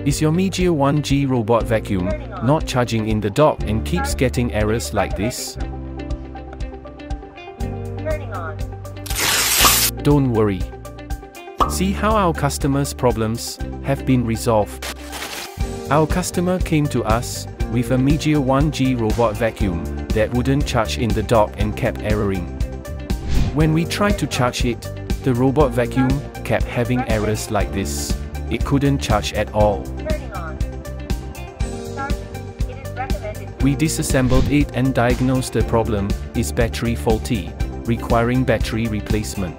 Is your Mijia 1G robot vacuum not charging in the dock and keeps getting errors like this? Don't worry. See how our customers' problems have been resolved. Our customer came to us with a Mijia 1G robot vacuum that wouldn't charge in the dock and kept erroring. When we tried to charge it, the robot vacuum kept having errors like this. It couldn't charge at all. We disassembled it and diagnosed the problem is battery faulty, requiring battery replacement.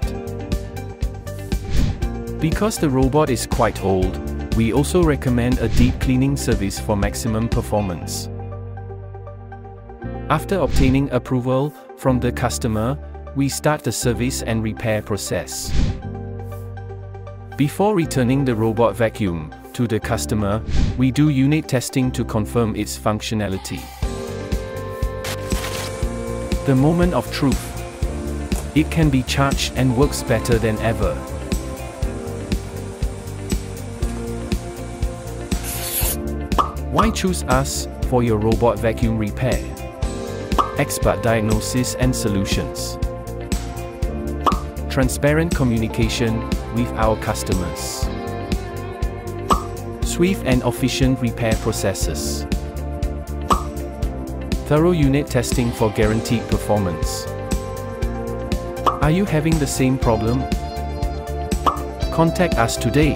Because the robot is quite old, we also recommend a deep cleaning service for maximum performance. After obtaining approval from the customer, we start the service and repair process. Before returning the robot vacuum to the customer, we do unit testing to confirm its functionality. The moment of truth. It can be charged and works better than ever. Why choose us for your robot vacuum repair? Expert diagnosis and solutions. Transparent communication with our customers. Swift and efficient repair processes. Thorough unit testing for guaranteed performance. Are you having the same problem? Contact us today.